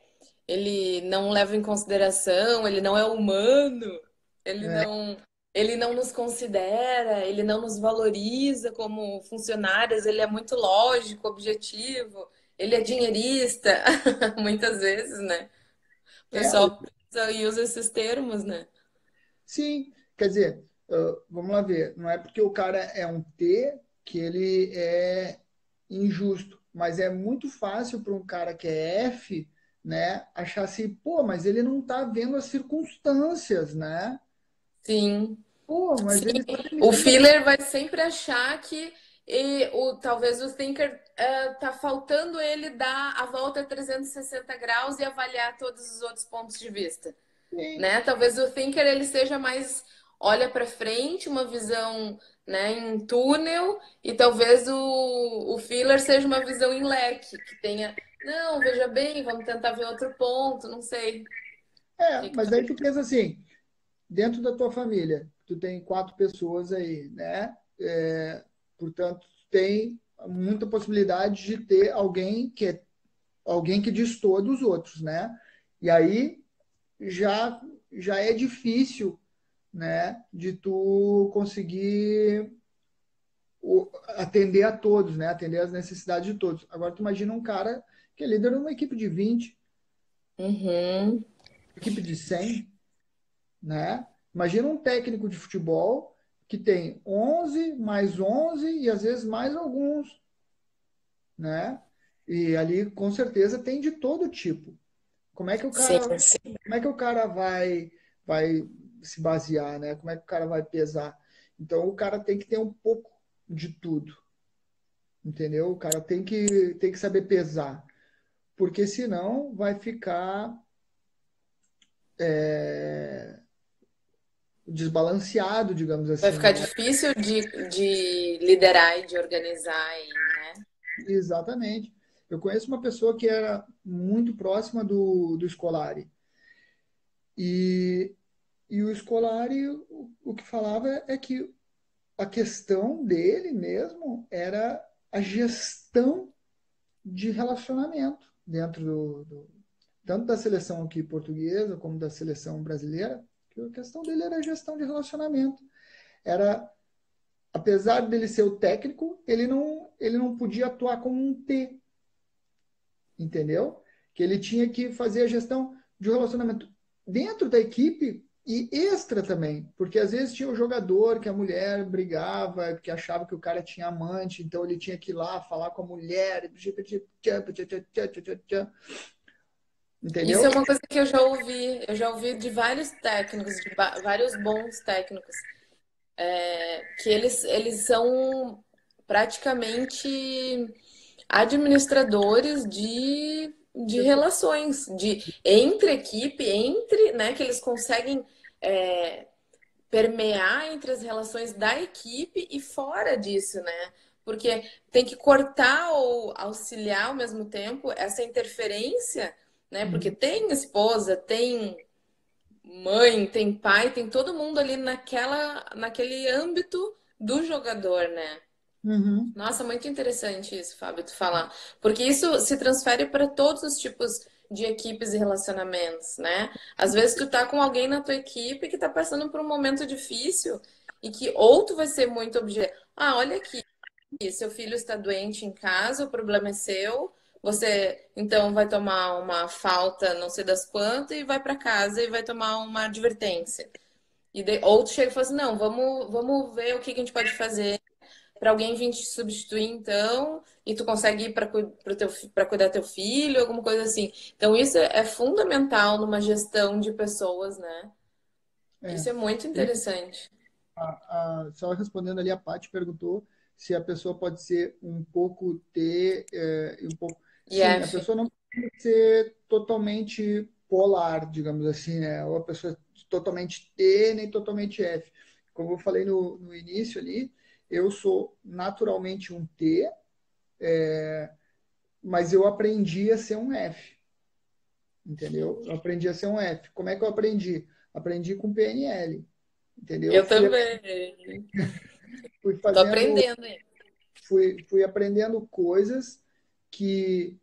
ele não leva em consideração, ele não é humano, ele É, não, ele não nos considera, ele não nos valoriza como funcionários, ele é muito lógico, objetivo, ele é dinheirista, muitas vezes, né? O é, pessoal pensa e usa esses termos, né? sim, quer dizer, vamos lá ver, não é porque o cara é um T que ele é injusto, mas é muito fácil para um cara que é F, né, achar assim, pô, mas ele não está vendo as circunstâncias, né? Sim. Pô, mas ele está O demitindo a... filler vai sempre achar que talvez o thinker tá faltando ele dar a volta a 360 graus e avaliar todos os outros pontos de vista, Sim, né? Talvez o thinker ele seja mais olha para frente, uma visão, né, em túnel, e talvez o filler seja uma visão em leque, que tenha, não, veja bem, vamos tentar ver outro ponto, não sei. O que que mas tu... daí tu pensa assim, dentro da tua família, tu tem quatro pessoas aí, né? Portanto, tem muita possibilidade de ter alguém que destoa dos outros, né? E aí já já é difícil, né, de tu conseguir atender a todos, né? Atender as necessidades de todos. Agora tu imagina um cara que é líder de uma equipe de 20, Uhum. equipe de 100, né? Imagina um técnico de futebol que tem 11 mais 11 e às vezes mais alguns, né? E ali com certeza tem de todo tipo. Como é que o Sim, cara, sim. como é que o cara vai se basear, né? Como é que o cara vai pesar? Então o cara tem que ter um pouco de tudo, entendeu? O cara tem que saber pesar, porque senão vai ficar é, desbalanceado, digamos Vai assim, ficar né? difícil de liderar e de organizar, né? Exatamente. Eu conheço uma pessoa que era muito próxima do Scolari e, e o Scolari o que falava é que a questão dele mesmo era a gestão de relacionamento dentro tanto da seleção aqui portuguesa como da seleção brasileira, que a questão dele era a gestão de relacionamento. Era, apesar dele ser o técnico, ele não podia atuar como um T, entendeu? Que ele tinha que fazer a gestão de relacionamento dentro da equipe e extra também, porque às vezes tinha o jogador que a mulher brigava, que achava que o cara tinha amante, então ele tinha que ir lá falar com a mulher, Isso é entendeu? uma coisa que eu já ouvi de vários técnicos, de vários bons técnicos, que eles são praticamente administradores de relações, de entre equipe, entre, né, que eles conseguem é, permear entre as relações da equipe e fora disso, né? Porque tem que cortar ou auxiliar ao mesmo tempo essa interferência, né? Porque Uhum. tem esposa, tem mãe, tem pai, tem todo mundo ali naquele âmbito do jogador, né? Uhum. Nossa, muito interessante isso, Fábio, tu falar. Porque isso se transfere para todos os tipos de equipes e relacionamentos, né? Às vezes tu tá com alguém na tua equipe que tá passando por um momento difícil e que ou tu vai ser muito objetivo. Ah, olha aqui, seu filho está doente em casa, o problema é seu. Você então vai tomar uma falta, não sei das quantas, e vai para casa e vai tomar uma advertência. Ou tu chega e fala assim, não, vamos ver o que que a gente pode fazer para alguém vir te substituir, então, e tu consegue ir para cuidar teu filho, alguma coisa assim. Então, isso é fundamental numa gestão de pessoas, né? É. Isso é muito interessante. Só respondendo ali, a Paty perguntou se a pessoa pode ser um pouco T e um pouco. E Sim, a F. pessoa não pode ser totalmente polar, digamos assim, né? Ou a pessoa totalmente T nem totalmente F. Como eu falei no início ali, eu sou naturalmente um T, mas eu aprendi a ser um F, entendeu? Eu aprendi a ser um F. Como é que eu aprendi? Aprendi com PNL, entendeu? Eu também. Fui Tô fazendo aprendendo aí. fui aprendendo coisas que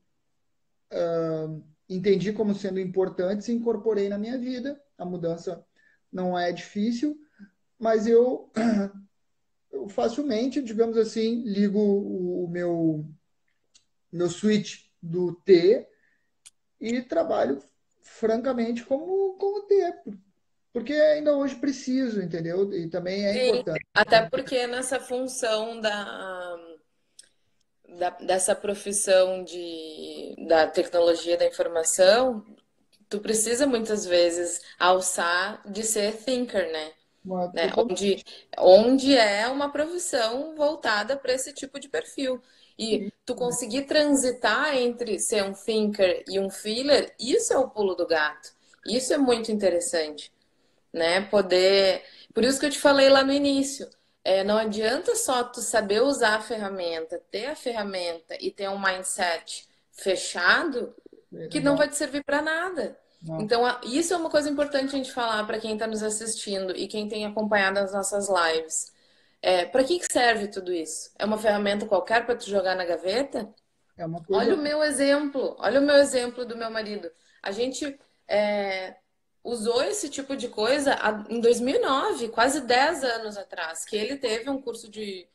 entendi como sendo importantes e incorporei na minha vida. A mudança não é difícil, mas eu facilmente, digamos assim, ligo o meu switch do T e trabalho francamente como T, porque ainda hoje preciso, entendeu? E também é Sim, importante. até porque nessa função dessa profissão da tecnologia da informação, tu precisa muitas vezes alçar de ser thinker, né? Né? Totalmente. Onde é uma profissão voltada para esse tipo de perfil. E tu conseguir transitar entre ser um thinker e um feeler, isso é o pulo do gato. Isso é muito interessante, né? Poder. Por isso que eu te falei lá no início. Não adianta só tu saber usar a ferramenta, ter a ferramenta e ter um mindset fechado que não vai Exato. te servir para nada. Não. Então, isso é uma coisa importante a gente falar para quem está nos assistindo e quem tem acompanhado as nossas lives. Para que serve tudo isso? É uma ferramenta qualquer para te jogar na gaveta? É uma Olha o coisa. meu exemplo, olha o meu exemplo do meu marido. A gente usou esse tipo de coisa em 2009, quase 10 anos atrás, que ele teve um curso de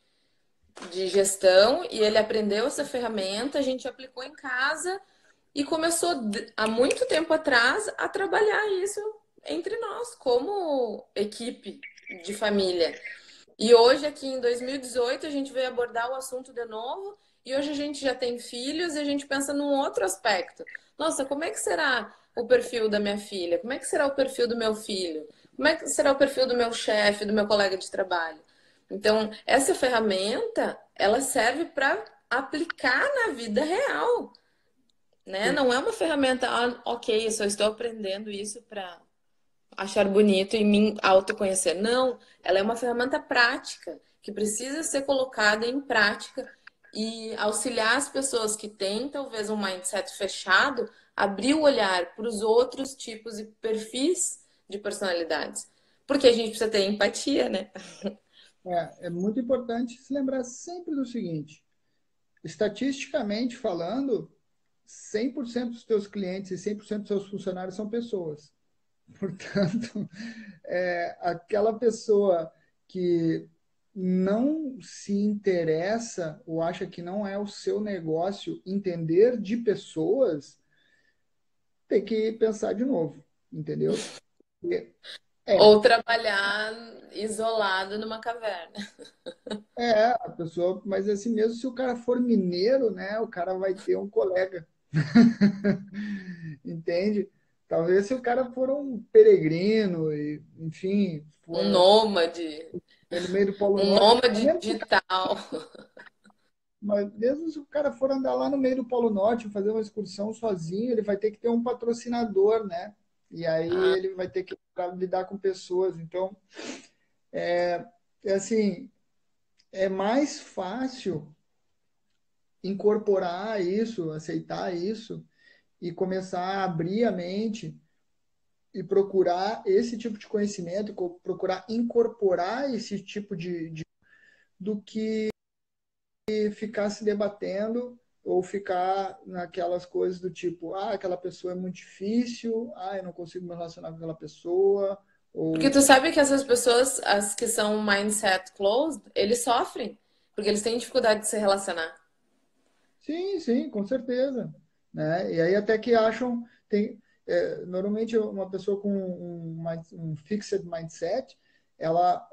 gestão e ele aprendeu essa ferramenta, a gente aplicou em casa e começou há muito tempo atrás a trabalhar isso entre nós, como equipe de família. E hoje, aqui em 2018, a gente veio abordar o assunto de novo, e hoje a gente já tem filhos e a gente pensa num outro aspecto. Nossa, como é que será o perfil da minha filha? Como é que será o perfil do meu filho? Como é que será o perfil do meu chefe, do meu colega de trabalho? Então, essa ferramenta, ela serve para aplicar na vida real, né? Sim. Não é uma ferramenta, ok, eu só estou aprendendo isso para achar bonito e me autoconhecer. Não, ela é uma ferramenta prática que precisa ser colocada em prática e auxiliar as pessoas que têm talvez um mindset fechado, abrir o olhar para os outros tipos e perfis de personalidades. Porque a gente precisa ter empatia, né? É muito importante se lembrar sempre do seguinte: estatisticamente falando, 100% dos teus clientes e 100% dos seus funcionários são pessoas. Portanto, aquela pessoa que não se interessa ou acha que não é o seu negócio entender de pessoas, tem que pensar de novo, entendeu? É, Ou trabalhar isolado numa caverna. a pessoa, mas assim mesmo, se o cara for mineiro, né, o cara vai ter um colega, entende? Talvez se o cara for um peregrino, e, enfim, Um for nômade, no meio do Polo um Norte, nômade mesmo se o digital. Mas mesmo se o cara for andar lá no meio do Polo Norte, fazer uma excursão sozinho, ele vai ter que ter um patrocinador, né? E aí Ah, ele vai ter que lidar com pessoas. Então, assim, é mais fácil incorporar isso, aceitar isso e começar a abrir a mente e procurar esse tipo de conhecimento, procurar incorporar esse tipo do que ficar se debatendo ou ficar naquelas coisas do tipo, aquela pessoa é muito difícil, eu não consigo me relacionar com aquela pessoa, porque ou tu sabe que essas pessoas, as que são mindset closed, eles sofrem, porque eles têm dificuldade de se relacionar. sim, sim, com certeza, né? E aí até que acham, normalmente uma pessoa com um fixed mindset, ela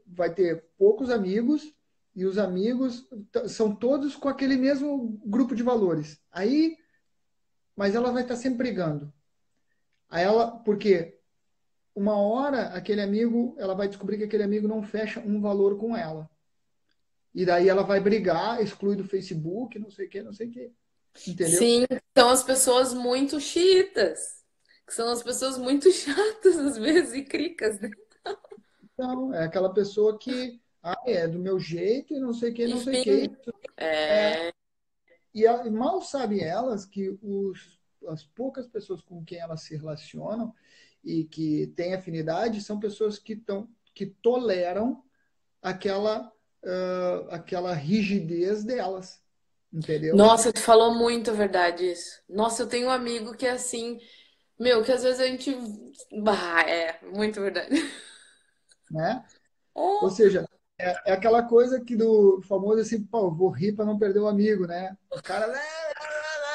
vai ter poucos amigos e os amigos são todos com aquele mesmo grupo de valores. Aí, mas ela vai estar sempre brigando. Aí ela, porque uma hora aquele amigo, ela vai descobrir que aquele amigo não fecha um valor com ela. E daí ela vai brigar, exclui do Facebook, não sei o que, não sei o que. Entendeu? Sim, são as pessoas muito chiitas, que são as pessoas muito chatas às vezes e cricas, né? Então, é aquela pessoa que, é do meu jeito e não sei o que, E não sei o que. finge. É, E mal sabem elas que as poucas pessoas com quem elas se relacionam e que têm afinidade são pessoas que toleram aquela, aquela rigidez delas. Entendeu? nossa, tu falou muito a verdade isso. Nossa, eu tenho um amigo que é assim, meu, que às vezes a gente. Bah, é, muito verdade. Né? Ou Oh, seja, é aquela coisa que do famoso assim, pô, vou rir para não perder o amigo, né? O cara,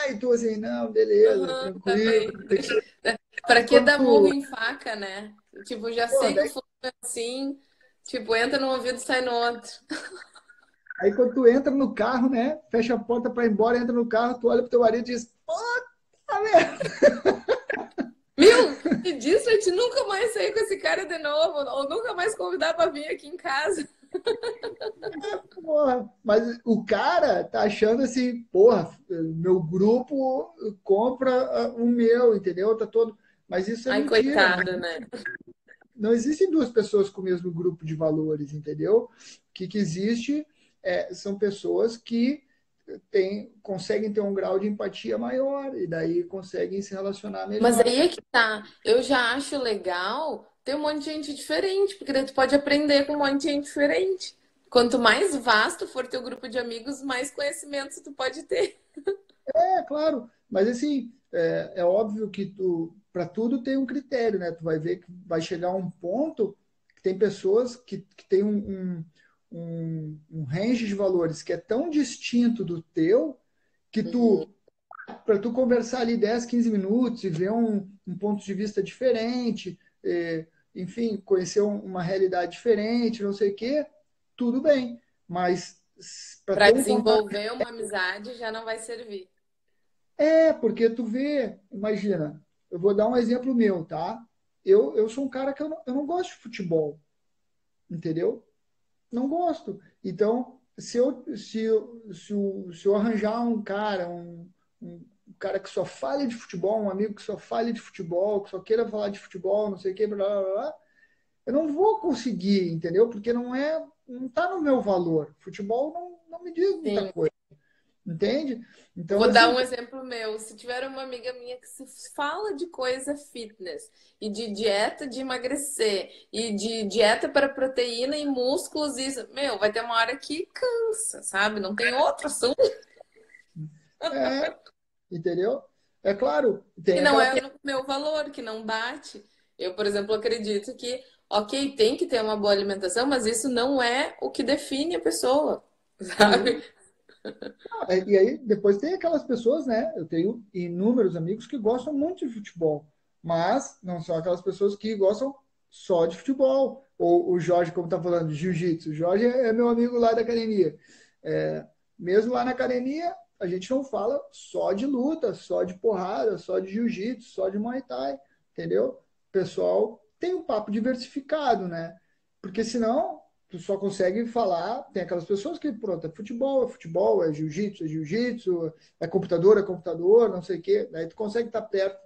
e tu assim, não, beleza, aham, tá tranquilo, bem. não sei o quê. Pra Aí que quando dar murro tu, em faca, né? Tipo, já pô, sei que o fulano é assim, tipo, entra num ouvido e sai no outro. aí quando tu entra no carro, né? Fecha a porta para ir embora, entra no carro, tu olha pro teu marido e diz, puta merda, Meu, e disso a gente nunca mais sair com esse cara de novo, ou nunca mais convidar pra vir aqui em casa. porra. Mas o cara tá achando assim, porra, meu grupo compra o meu, entendeu? Tá todo. Mas isso é Ai, mentira. coitado, né? Não existem duas pessoas com o mesmo grupo de valores, entendeu? O que existe são pessoas que conseguem ter um grau de empatia maior e daí conseguem se relacionar Mas melhor. aí é que tá. Eu já acho legal ter um monte de gente diferente, porque daí tu pode aprender com um monte de gente diferente. Quanto mais vasto for teu grupo de amigos, mais conhecimentos tu pode ter. Claro, mas assim, é óbvio que para tudo tem um critério, né? Tu vai ver que vai chegar um ponto que tem pessoas que têm um range de valores que é tão distinto do teu que Uhum. para tu conversar ali 10, 15 minutos e ver um ponto de vista diferente, enfim, conhecer uma realidade diferente, não sei o quê, tudo bem. Mas para Para ter um contato. desenvolver uma amizade já não vai servir. Porque tu vê, imagina, eu vou dar um exemplo meu, tá? Eu sou um cara que eu não gosto de futebol, entendeu? Não gosto. Então, se eu arranjar um cara, um cara que só fale de futebol, um amigo que só fale de futebol, que só queira falar de futebol, não sei o que, blá, blá, blá, eu não vou conseguir, entendeu? Porque não tá no meu valor. Futebol não me diz muita Sim. coisa, entende? Então, Vou dar assim, um exemplo meu. Se tiver uma amiga minha que se fala de coisa fitness e de dieta de emagrecer e de dieta para proteína e músculos, isso, meu, vai ter uma hora que cansa, sabe? Não tem outro assunto é, entendeu? É claro, que tem não aquela é pessoa. no meu valor, que não bate. Eu, por exemplo, acredito que, ok, tem que ter uma boa alimentação, mas isso não é o que define a pessoa, sabe? E aí, depois tem aquelas pessoas, né? Eu tenho inúmeros amigos que gostam muito de futebol, mas não são aquelas pessoas que gostam só de futebol. Ou o Jorge, como tá falando, de jiu-jitsu. O Jorge é meu amigo lá da academia. É, mesmo lá na academia, a gente não fala só de luta, só de porrada, só de jiu-jitsu, só de Muay Thai, entendeu? O pessoal tem um papo diversificado, né? Porque senão tu só consegue falar, tem aquelas pessoas que, pronto, é futebol, é jiu-jitsu, é computador, não sei o quê. Daí tu consegue estar perto.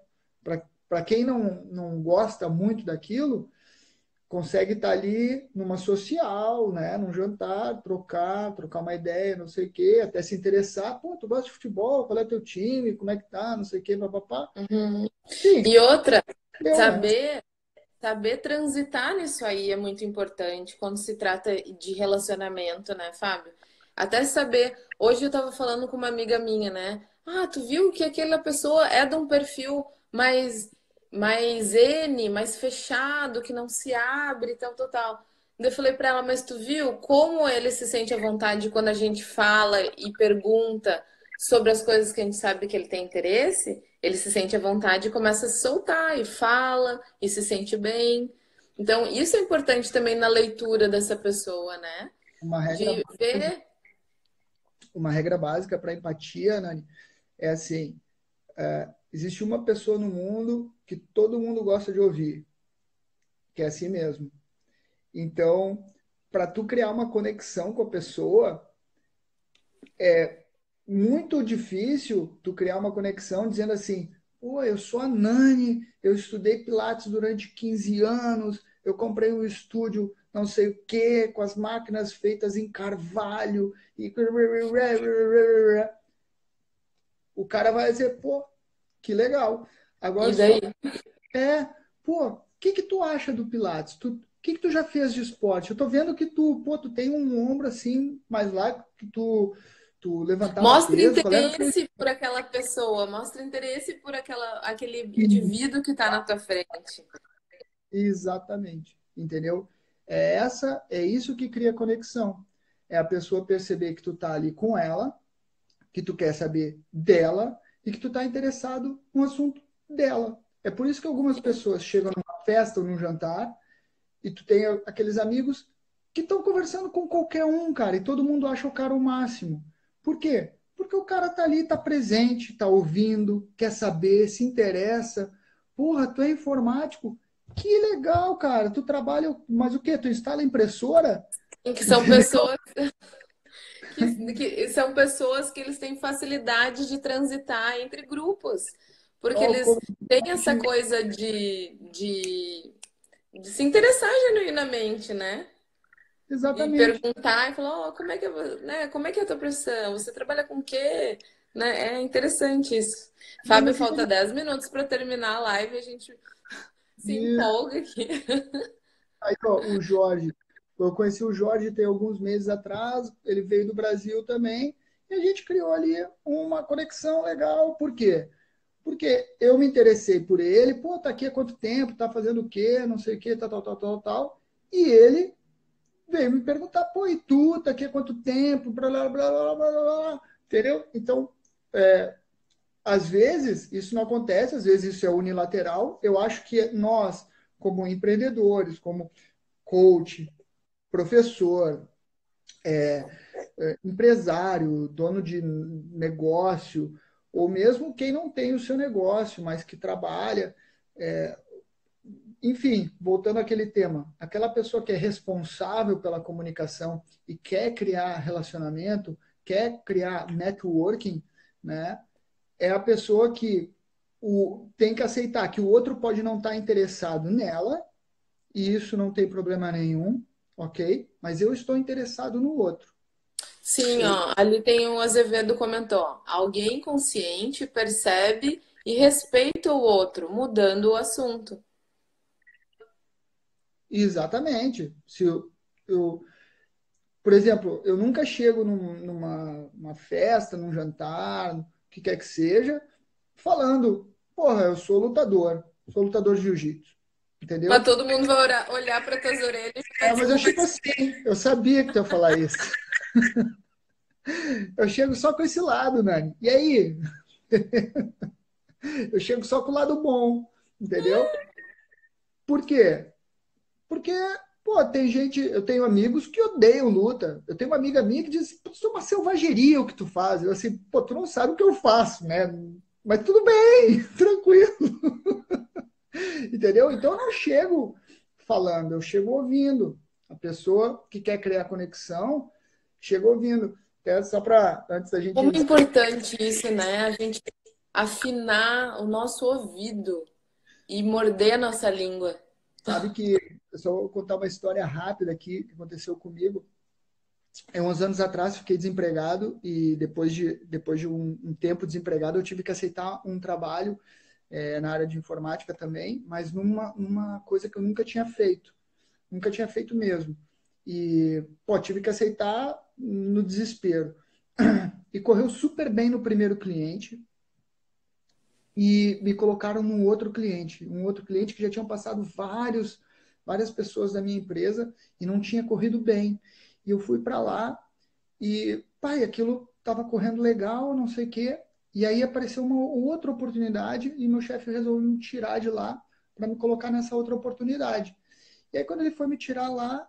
Para quem não gosta muito daquilo, consegue estar ali numa social, né, num jantar, trocar uma ideia, não sei o quê, até se interessar. Pô, tu gosta de futebol? Qual é teu time? Como é que tá? Não sei o quê, papapá. Uhum. Sim, E outra, deu, né? saber saber transitar nisso aí é muito importante quando se trata de relacionamento, né, Fábio? Até saber. Hoje eu tava falando com uma amiga minha, né? Ah, tu viu que aquela pessoa é de um perfil mais N, mais fechado, que não se abre, tal, tal, tal. Daí eu falei pra ela, mas tu viu como ele se sente à vontade quando a gente fala e pergunta sobre as coisas que a gente sabe que ele tem interesse? Ele se sente à vontade e começa a se soltar e fala e se sente bem. Então, isso é importante também na leitura dessa pessoa, né? Uma regra De ver. uma regra básica para empatia, Nani, é assim, existe uma pessoa no mundo que todo mundo gosta de ouvir, que é assim mesmo. Então, para tu criar uma conexão com a pessoa, muito difícil tu criar uma conexão dizendo assim, pô, eu sou a Nani, eu estudei Pilates durante 15 anos, eu comprei um estúdio não sei o quê, com as máquinas feitas em carvalho, e o cara vai dizer, pô, que legal. Agora E só daí? é, pô, o que que tu acha do Pilates? O que que tu já fez de esporte? Eu tô vendo que tu, pô, tu tem um ombro assim, mais largo, que tu levantava Mostre peso. Qual era o teu... interesse por aquela pessoa, mostre interesse por aquele indivíduo que está na tua frente. Exatamente, entendeu? É isso que cria conexão. É a pessoa perceber que tu tá ali com ela, que tu quer saber dela e que tu tá interessado no assunto dela. É por isso que algumas pessoas chegam numa festa ou num jantar e tu tem aqueles amigos que estão conversando com qualquer um, cara, e todo mundo acha o cara o máximo. Por quê? Porque o cara tá ali, tá presente, tá ouvindo, quer saber, se interessa. Porra, tu é informático? Que legal, cara. Tu trabalha, mas o quê? Tu instala impressora? Em que são pessoas que são pessoas que eles têm facilidade de transitar entre grupos, porque Ó, eles têm essa coisa de se interessar genuinamente, né? E exatamente. perguntar e falar, como é que é, né? Como é que é a tua profissão? Você trabalha com o quê? Né? É interessante isso. Não, Fábio, mas que falta legal. 10 minutos para terminar a live, a gente se empolga aqui. Aí, ó, o Jorge. Eu conheci o Jorge tem alguns meses atrás, ele veio do Brasil também, e a gente criou ali uma conexão legal. Por quê? Porque eu me interessei por ele, pô, tá aqui há quanto tempo, tá fazendo o quê, não sei o quê, tal, tal, tal, tal, tal. E ele veio me perguntar, pô, e tu, tá aqui há quanto tempo, blá, blá, blá, blá, blá, blá, entendeu? Então, às vezes, isso não acontece, às vezes isso é unilateral. Eu acho que nós, como empreendedores, como coach, professor, empresário, dono de negócio, ou mesmo quem não tem o seu negócio, mas que trabalha, enfim, voltando àquele tema, aquela pessoa que é responsável pela comunicação e quer criar relacionamento, quer criar networking, né? É a pessoa que tem que aceitar que o outro pode não estar interessado nela, e isso não tem problema nenhum, ok? Mas eu estou interessado no outro. Sim, ó, ali tem o Azevedo comentou, ó, alguém consciente percebe e respeita o outro, mudando o assunto. Exatamente. Se eu, por exemplo, eu nunca chego numa festa, num jantar, o que quer que seja, falando, porra, eu sou lutador de jiu-jitsu, Mas entendeu? todo mundo vai olhar para tuas orelhas e vai É, dizer, mas eu chego assim, eu sabia que tu ia falar isso. Eu chego só com esse lado, Nani. E aí? Eu chego só com o lado bom, entendeu? Por quê? Porque, pô, tem gente, eu tenho amigos que odeiam luta. Eu tenho uma amiga minha que diz, pô, isso é uma selvageria o que tu faz. Eu assim, pô, tu não sabe o que eu faço, né? Mas tudo bem, tranquilo, entendeu? Então eu não chego falando, eu chego ouvindo. A pessoa que quer criar conexão, chega ouvindo. Até só para, antes da gente como é encerrar, importante isso, né? A gente afinar o nosso ouvido e morder a nossa língua. sabe que, eu só vou contar uma história rápida aqui que aconteceu comigo. Uns anos atrás fiquei desempregado e depois de um tempo desempregado eu tive que aceitar um trabalho na área de informática também, mas numa coisa que eu nunca tinha feito mesmo. E, pô, tive que aceitar no desespero. E correu super bem no primeiro cliente e me colocaram um outro cliente que já tinham passado várias pessoas da minha empresa e não tinha corrido bem. E eu fui para lá e, pai, aquilo estava correndo legal, não sei o quê. E aí apareceu uma outra oportunidade e meu chefe resolveu me tirar de lá para me colocar nessa outra oportunidade. E aí, quando ele foi me tirar lá,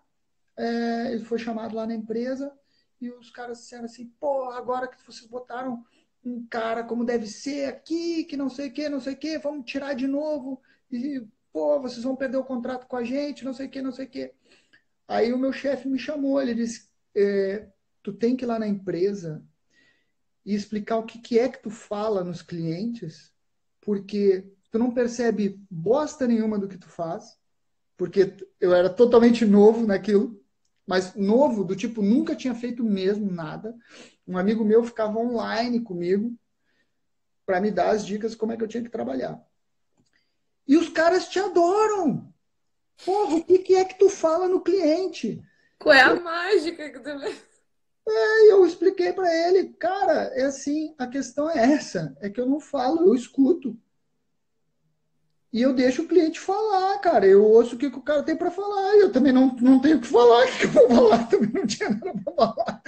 ele foi chamado lá na empresa e os caras disseram assim: pô, agora que vocês botaram um cara como deve ser aqui, que não sei o que, não sei o que, vamos tirar de novo. E, pô, vocês vão perder o contrato com a gente, não sei o que, não sei o que. Aí o meu chefe me chamou, ele disse: tu tem que ir lá na empresa e explicar o que, que é que tu fala nos clientes, porque tu não percebe bosta nenhuma do que tu faz, porque eu era totalmente novo naquilo, mas novo do tipo, nunca tinha feito mesmo nada. Um amigo meu ficava online comigo para me dar as dicas de como é que eu tinha que trabalhar. E os caras te adoram. Porra, o que, que é que tu fala no cliente? Qual é a mágica que tu vê? E eu expliquei para ele, cara, é assim, a questão é essa, é que eu não falo, eu escuto. E eu deixo o cliente falar, cara. Eu ouço o que, que o cara tem para falar. E eu também não tenho o que falar. O que, que eu vou falar? Também não tinha nada para falar.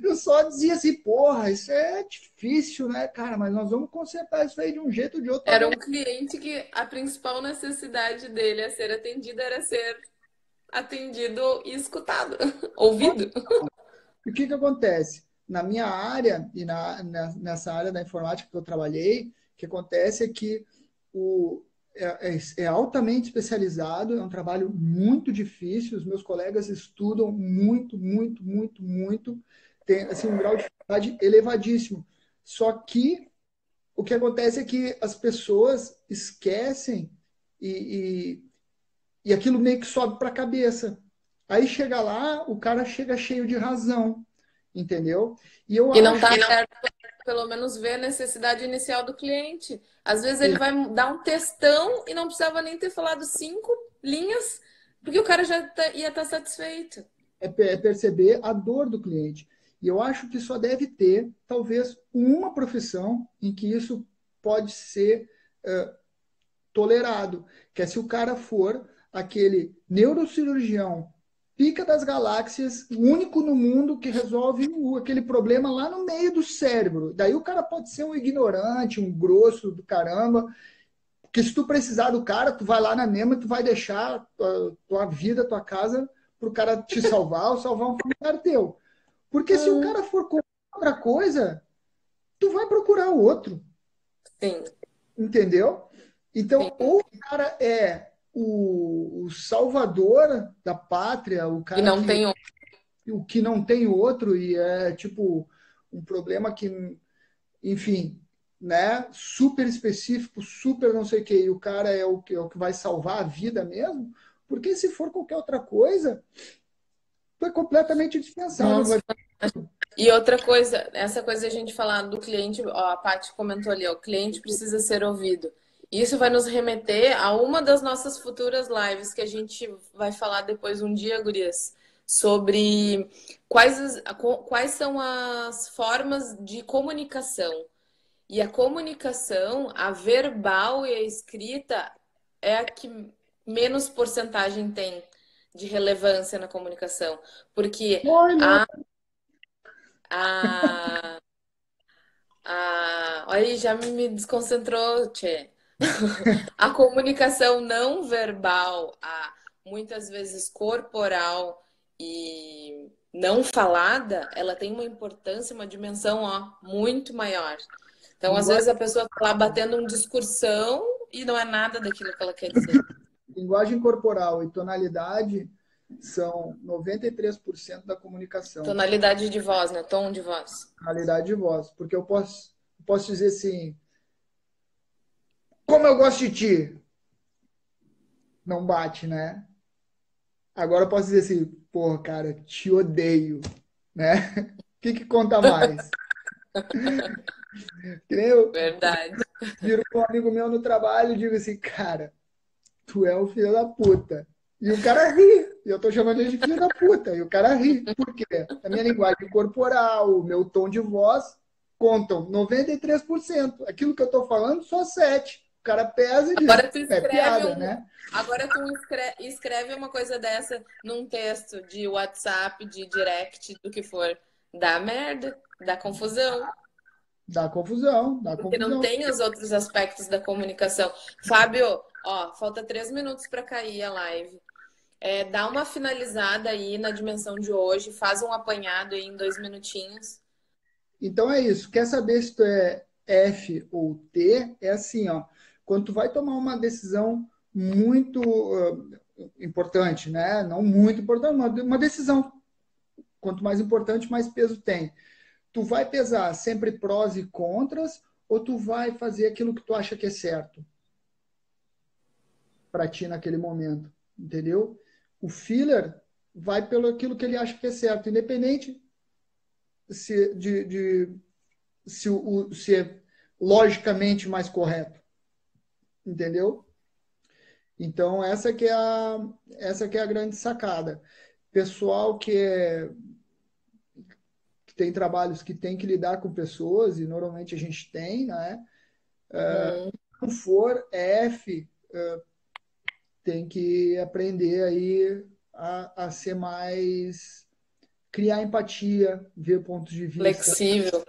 Eu só dizia assim, porra, isso é difícil, né, cara? Mas nós vamos consertar isso aí de um jeito ou de outro. Era um cliente que a principal necessidade dele a ser atendida era ser atendido e escutado, ouvido. E o que, que acontece? Na minha área e nessa área da informática que eu trabalhei, o que acontece é que o, é altamente especializado, é um trabalho muito difícil, os meus colegas estudam muito, muito, muito, muito, tem assim, um grau de dificuldade elevadíssimo. Só que o que acontece é que as pessoas esquecem e, e aquilo meio que sobe para a cabeça. Aí chega lá, o cara chega cheio de razão, entendeu? E eu E não acho está certo, pelo menos ver a necessidade inicial do cliente. Às vezes ele vai dar um textão e não precisava nem ter falado 5 linhas, porque o cara já ia estar satisfeito. é perceber a dor do cliente. E eu acho que só deve ter, talvez, uma profissão em que isso pode ser tolerado, que é se o cara for aquele neurocirurgião pica das galáxias, único no mundo que resolve aquele problema lá no meio do cérebro. Daí o cara pode ser um ignorante, um grosso do caramba, porque se tu precisar do cara, tu vai lá na mesma, tu vai deixar tua vida, tua casa pro cara te salvar ou salvar um familiar teu. Porque se o cara for com outra coisa, tu vai procurar o outro, Sim, entendeu? sim. Então, ou o cara é o salvador da pátria, E não tem outro. o que não tem outro e é tipo um problema que, enfim, né, super específico, super não sei o que, e o cara é o que vai salvar a vida mesmo, porque se for qualquer outra coisa, tu é completamente dispensável. Nossa, E outra coisa, essa coisa a gente falar do cliente, ó, a Paty comentou ali, ó, o cliente precisa ser ouvido. Isso vai nos remeter a uma das nossas futuras lives que a gente vai falar depois um dia, gurias, sobre quais são as formas de comunicação. E a comunicação, a verbal e a escrita, é a que menos porcentagem tem de relevância na comunicação. Porque Olha, a, aí já me desconcentrou, Tchê. A comunicação não verbal, a muitas vezes corporal e não falada, ela tem uma importância, uma dimensão, ó, muito maior. Então, às vezes, linguagem, a pessoa tá lá batendo um discursão e não é nada daquilo que ela quer dizer. linguagem corporal e tonalidade são 93% da comunicação. Tonalidade de voz, né? Tom de voz. Tonalidade de voz. Porque eu posso dizer assim, como eu gosto de ti, não bate, né? Agora eu posso dizer assim, pô, cara, te odeio, né? O que conta mais? Que nem eu Verdade. viro com um amigo meu no trabalho e digo assim, cara, tu é um filho da puta. E o cara ri. E eu tô chamando ele de filho da puta. E o cara ri. Por quê? A minha linguagem corporal, o meu tom de voz contam 93%. Aquilo que eu tô falando, só 7%. O cara pesa e diz, Agora tu é escreve piada, um, né? agora escreve uma coisa dessa num texto de WhatsApp, de direct, do que for. Dá merda, dá confusão, Dá confusão, dá porque não confusão. tem os outros aspectos da comunicação. Fábio, ó, falta 3 minutos para cair a live. Dá uma finalizada aí na dimensão de hoje, faz um apanhado aí em 2 minutinhos. Então é isso. Quer saber se tu é F ou T? É assim, ó. Quando tu vai tomar uma decisão muito importante, né? Não muito importante, uma decisão. Quanto mais importante, mais peso tem. Tu vai pesar sempre prós e contras ou tu vai fazer aquilo que tu acha que é certo para ti naquele momento, entendeu? O filler vai pelo aquilo que ele acha que é certo, independente se, se é logicamente mais correto, entendeu? Então essa que é a grande sacada. Pessoal que tem trabalhos que tem que lidar com pessoas e normalmente a gente tem, né? Uhum. Se não for F, tem que aprender aí a ser mais criar empatia, ver pontos de vista, Flexível.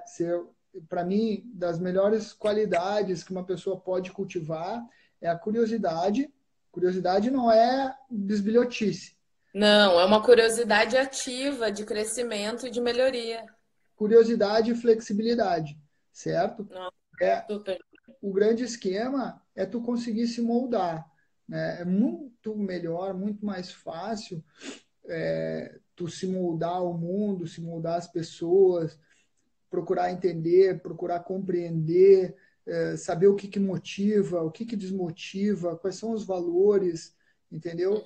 ser para mim das melhores qualidades que uma pessoa pode cultivar é a curiosidade. Curiosidade não é bisbilhotice. Não, é uma curiosidade ativa de crescimento e de melhoria. Curiosidade e flexibilidade, certo? Não, É super. o grande esquema é tu conseguir se moldar, né? É muito melhor, muito mais fácil tu se moldar ao mundo, se moldar às pessoas, procurar entender, procurar compreender, saber o que motiva, o que desmotiva, quais são os valores, entendeu?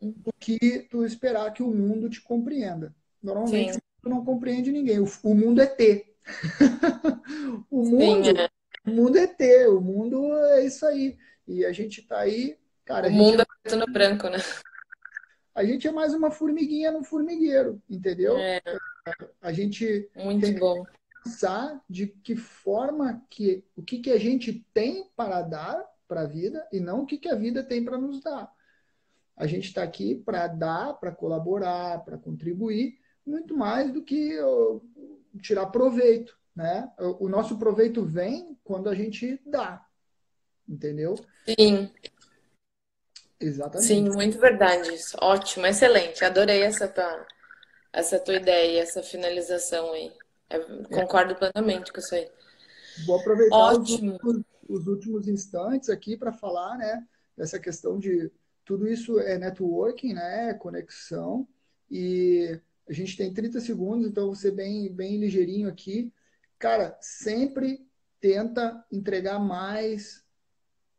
Uhum. Do que tu esperar que o mundo te compreenda. Normalmente Sim, o mundo não compreende ninguém. O mundo é ter. o sim, mundo, é. o mundo é ter. O mundo é isso aí. E a gente está aí, cara, O mundo é preto no branco, né? a gente é mais uma formiguinha no formigueiro, entendeu? É, A gente tem muito que bom. pensar de que forma o que a gente tem para dar para a vida e não o que a vida tem para nos dar. A gente está aqui para dar, para colaborar, para contribuir, muito mais do que tirar proveito, né? O nosso proveito vem quando a gente dá, entendeu? Sim, sim, Exatamente. muito verdade isso. Ótimo, excelente. Adorei essa tua ideia, essa finalização aí. Concordo plenamente com isso aí. Vou aproveitar Ótimo. os últimos instantes aqui para falar, né, dessa questão de tudo isso é networking, né, conexão, e a gente tem 30 segundos, então vou ser bem, bem ligeirinho aqui. Cara, sempre tenta entregar mais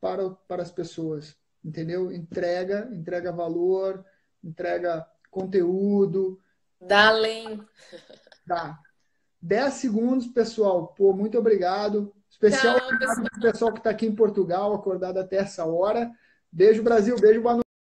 para as pessoas, entendeu? Entrega valor, entrega conteúdo, Dá além. Tá. 10 segundos, pessoal. Pô, muito obrigado. Especial Tchau, obrigado pessoal. pro pessoal que está aqui em Portugal, acordado até essa hora. Beijo, Brasil. Beijo, boa noite.